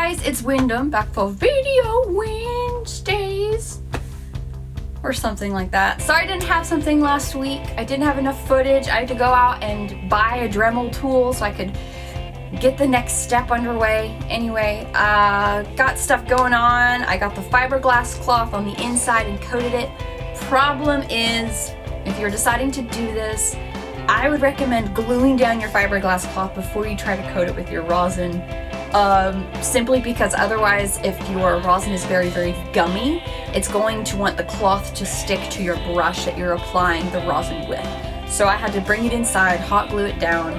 guys, it's Windham, back for Video Wednesdays. Or something like that. Sorry I didn't have something last week. I didn't have enough footage. I had to go out and buy a Dremel tool so I could get the next step underway. Anyway, got stuff going on. I got the fiberglass cloth on the inside and coated it. Problem is, if you're deciding to do this, I would recommend gluing down your fiberglass cloth before you try to coat it with your rosin. Simply because otherwise, if your rosin is very, very gummy, it's going to want the cloth to stick to your brush that you're applying the rosin with. So I had to bring it inside, hot glue it down,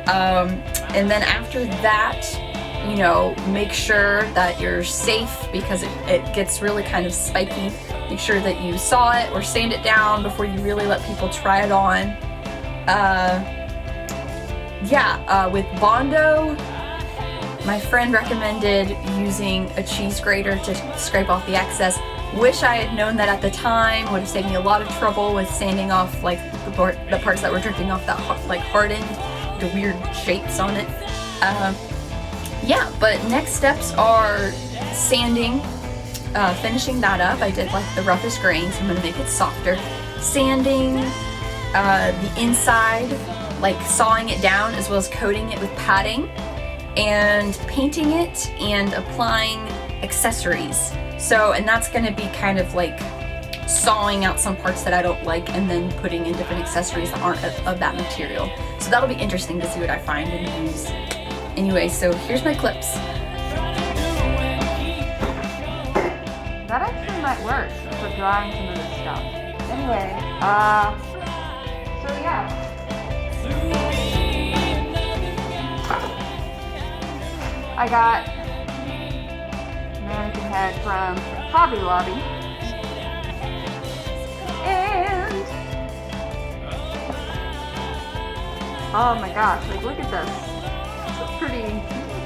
and then after that, you know, make sure that you're safe because it gets really kind of spiky. Make sure that you saw it or sand it down before you really let people try it on. With Bondo, my friend recommended using a cheese grater to scrape off the excess. Wish I had known that at the time. Would have saved me a lot of trouble with sanding off like the parts that were dripping off that hardened, the weird shapes on it. But next steps are sanding, finishing that up. I did like the roughest grain, so I'm gonna make it softer. Sanding the inside, like sawing it down, as well as coating it with padding, and painting it and applying accessories. And that's gonna be kind of like sawing out some parts that I don't like and then putting in different accessories that aren't of that material. So that'll be interesting to see what I find and use. Anyway, so here's my clips. That actually might work for drying some of this stuff. Anyway, I got mannequin head from Hobby Lobby, and oh my gosh, like look at this. It's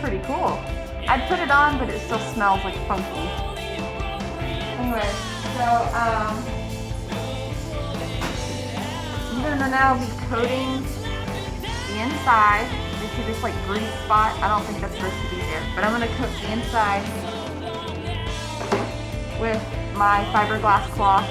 pretty cool. I'd put it on, but it still smells like funky. Anyway, so I'm gonna now be coating the inside. You see this like green spot? I don't think that's supposed to be there, but I'm gonna coat the inside with my fiberglass cloth,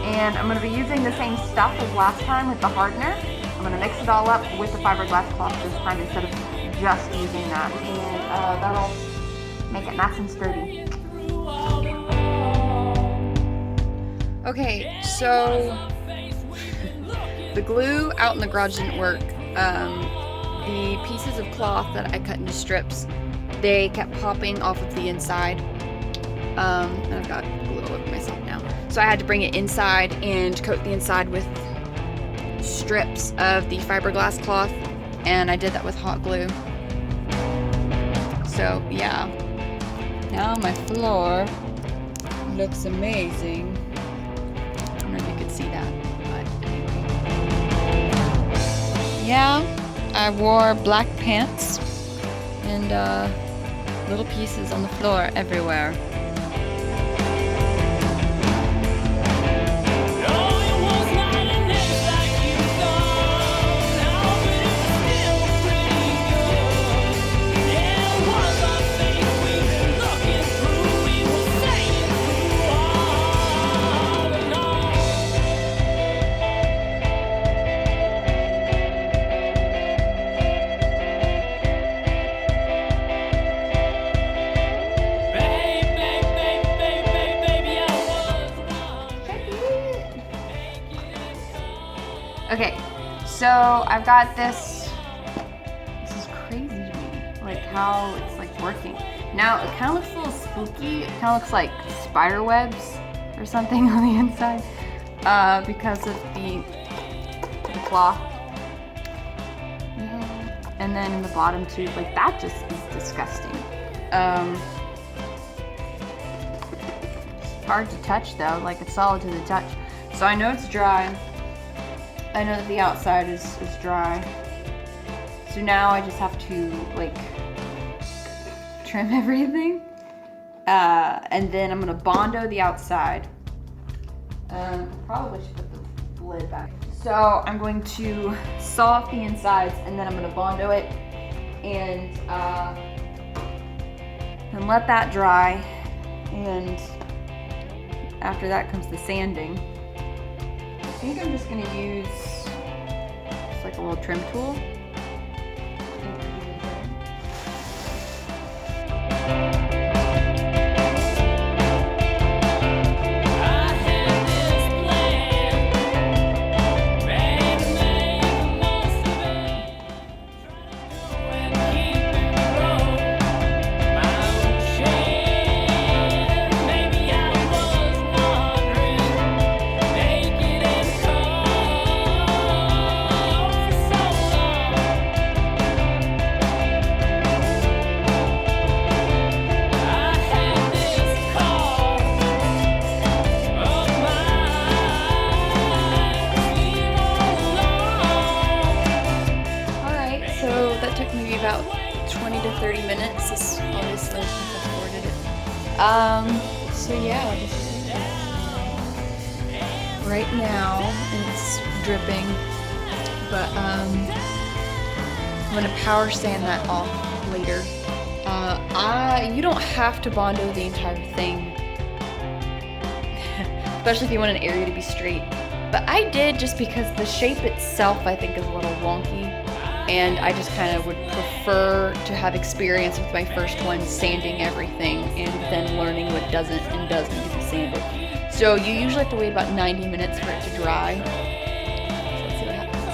and I'm gonna be using the same stuff as last time with the hardener. I'm gonna mix it all up with the fiberglass cloth this time instead of just using that, and that'll make it nice and sturdy. Okay, so the glue out in the garage didn't work. The pieces of cloth that I cut into strips, they kept popping off of the inside. And I've got glue all over myself now. So I had to bring it inside and coat the inside with strips of the fiberglass cloth, and I did that with hot glue. So yeah, now my floor looks amazing. I don't know if you could see that, but anyway. Yeah, I wore black pants and little pieces on the floor everywhere. Okay, so I've got this. This is crazy to me, like how it's like working. Now it kind of looks a little spooky. It kind of looks like spider webs or something on the inside because of the cloth. And then in the bottom too, like that just is disgusting. It's hard to touch though, like it's solid to the touch. So I know it's dry. I know that the outside is dry. So now I just have to like trim everything. And then I'm gonna Bondo the outside. Probably should put the lid back. So I'm going to saw off the insides and then I'm gonna Bondo it and and let that dry. And after that comes the sanding. I think I'm just gonna use just like a little trim tool. About 20 to 30 minutes. This obviously since I recorded it. So yeah, this is it. Right now it's dripping, but I'm gonna power sand that off later. You don't have to Bondo the entire thing, especially if you want an area to be straight. But I did just because the shape itself I think is a little wonky. And I just kind of would prefer to have experience with my first one sanding everything and then learning what doesn't and does need to be sanded. So you usually have to wait about 90 minutes for it to dry. So let's see what happens.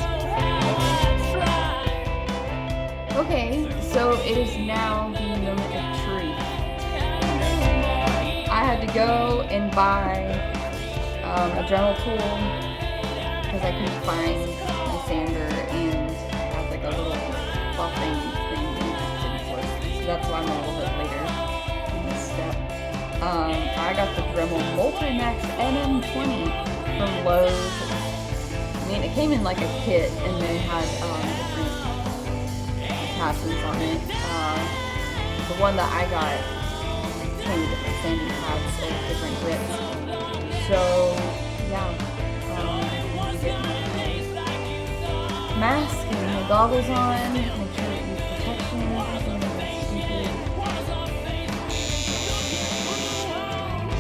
Okay, so it is now the moment of truth. I had to go and buy a Dremel tool because I couldn't find my sander and a little buffing thing didn't work. So that's why I'm a little bit later in this step. I got the Dremel Multimax NM20 from Lowe's. I mean, it came in like a kit and they had different attachments on it. The one that I got came with different sanding pads and different grips. So yeah, mask and the goggles on, make sure that you use protection and everything. That's stupid.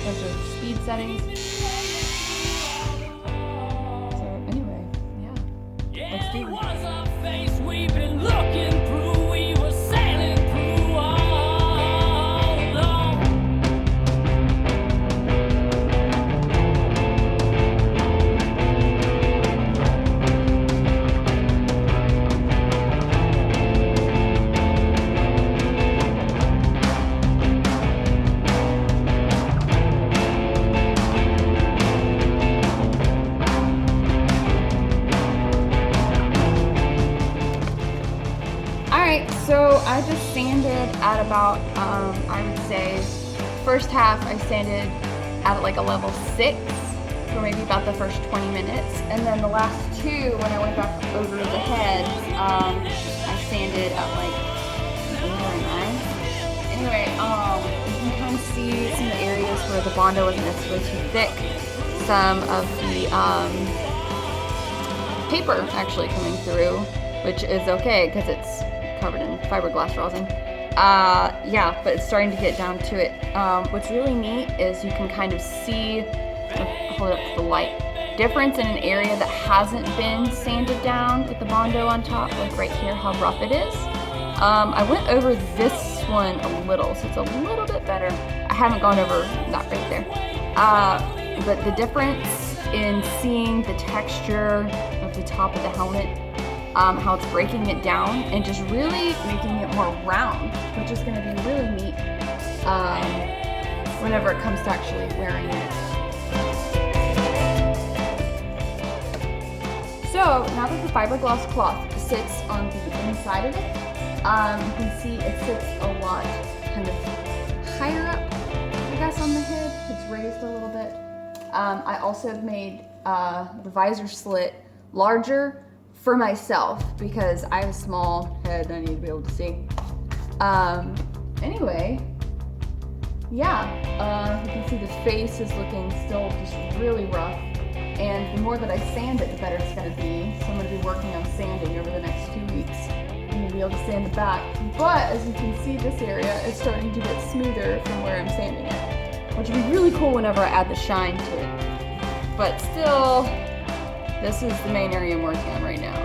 Bunch of speed settings. So anyway, yeah, let's do it. So I just sanded at about, I would say, first half I sanded at like a level 6 for maybe about the first 20 minutes. And then the last two, when I went back over the head, I sanded at like 8 or 9. Anyway, you can kind of see some of the areas where the Bondo wasn't necessarily too thick. Some of the paper actually coming through, which is okay because it's covered in fiberglass rosin. Yeah, but it's starting to get down to it. What's really neat is you can kind of see, hold it up to the light, difference in an area that hasn't been sanded down with the Bondo on top, like right here, how rough it is. I went over this one a little, so it's a little bit better. I haven't gone over that right there. But the difference in seeing the texture of the top of the helmet, how it's breaking it down and just really making it more round, which is going to be really neat whenever it comes to actually wearing it. So now that the fiberglass cloth sits on the inside of it, you can see it sits a lot kind of higher up, I guess, on the head. It's raised a little bit. I also have made the visor slit larger for myself because I have a small head and I need to be able to see. Anyway, yeah, you can see the face is looking still just really rough, and the more that I sand it, the better it's going to be. So I'm going to be working on sanding over the next 2 weeks and maybe able to sand the back. But as you can see, this area is starting to get smoother from where I'm sanding it, which would be really cool whenever I add the shine to it. But still, this is the main area I'm working on right now.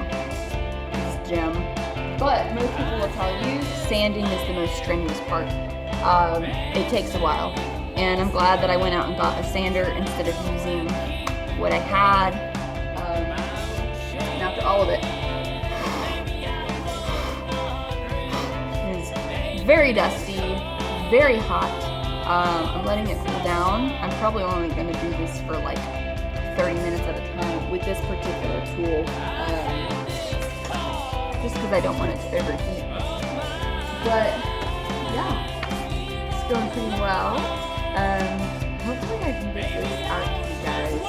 This is gem. But most people will tell you sanding is the most strenuous part. It takes a while. And I'm glad that I went out and got a sander instead of using what I had. And after all of it, it is very dusty, very hot. I'm letting it cool down. I'm probably only going to do this for like 30 minutes at a time with this particular tool, just because I don't want it to overheat. But yeah, it's going pretty well. Hopefully I can get this out to you guys.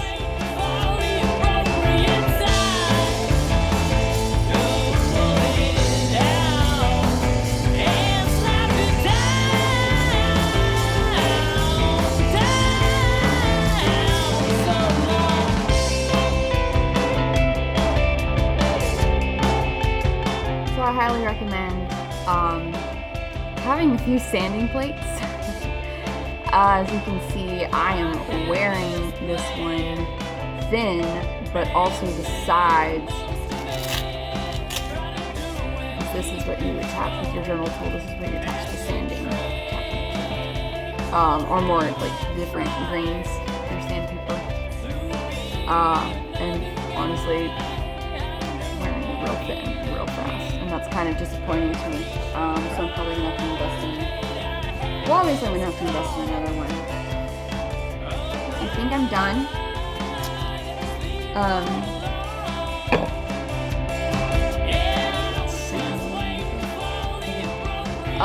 So I highly recommend having a few sanding plates. As you can see, I am wearing this one thin, but also the sides. This is what you attach with your journal tool. This is what you attach the sanding. Or more like different grains for sandpaper. And honestly, wearing it real thin, real fast. And that's kind of disappointing to me. So I'm probably gonna have to invest in it. Well, obviously I'm going to have to invest in another one. I think I'm done. I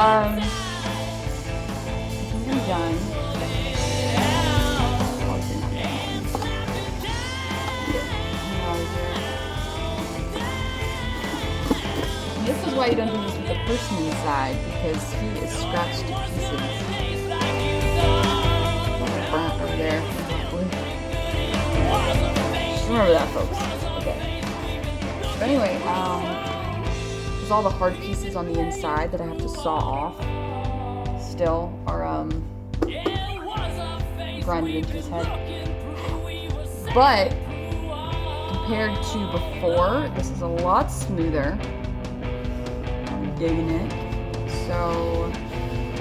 think I'm done. This is why you don't do this with the person inside, because he is scratched to pieces. Burnt over there. Just remember that, folks. Okay. But anyway, there's all the hard pieces on the inside that I have to saw off. Still are grinded into his head. But compared to before, this is a lot smoother. Digging it. So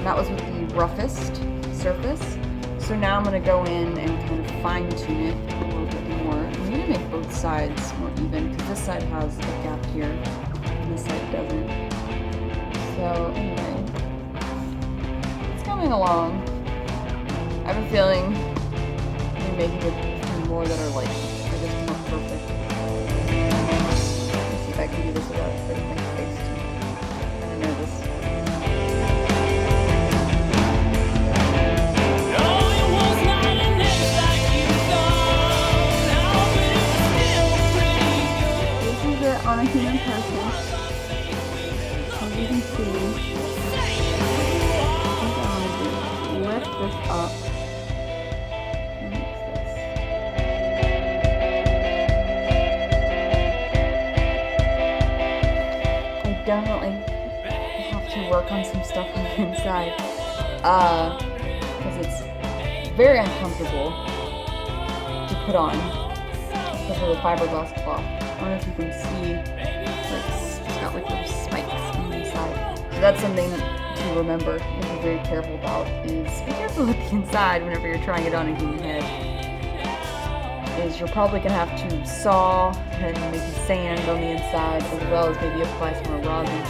that was with the roughest surface. So now I'm going to go in and kind of fine tune it a little bit more. I'm going to make both sides more even because this side has a gap here and this side doesn't. So anyway, it's coming along. I have a feeling I'm making it more that are like, I guess, more perfect. Let's see if I can do this without hurting my face. On a human person, as you can see, I think I want to do lift this up and mix this. I definitely have to work on some stuff on the inside because it's very uncomfortable to put on, especially the fiberglass cloth. I don't know if you can see, like, it's got like little spikes on the inside. So that's something to remember and be very careful about, is be careful with the inside whenever you're trying it on a human head. Is you're probably going to have to saw and maybe sand on the inside, as well as maybe apply some more rosin.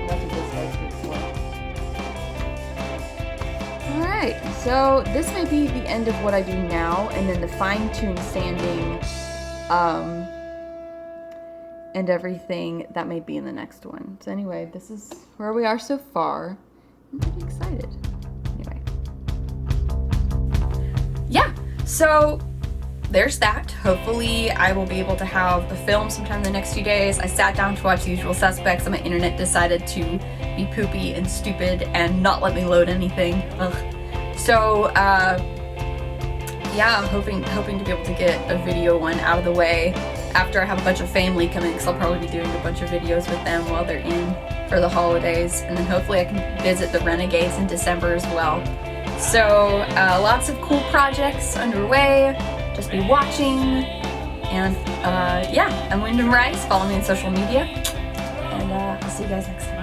That's what this guy's good for. Alright, so this may be the end of what I do now, and then the fine-tune sanding and everything, that may be in the next one. So anyway, this is where we are so far. I'm pretty excited. Anyway. Yeah, so there's that. Hopefully I will be able to have the film sometime in the next few days. I sat down to watch The Usual Suspects and my internet decided to be poopy and stupid and not let me load anything. Ugh. So, yeah, I'm hoping to be able to get a video one out of the way after I have a bunch of family coming, because I'll probably be doing a bunch of videos with them while they're in for the holidays, and then hopefully I can visit the Renegades in December as well. So lots of cool projects underway. Just be watching, and yeah, I'm Windham Ryce. Follow me on social media, and I'll see you guys next time.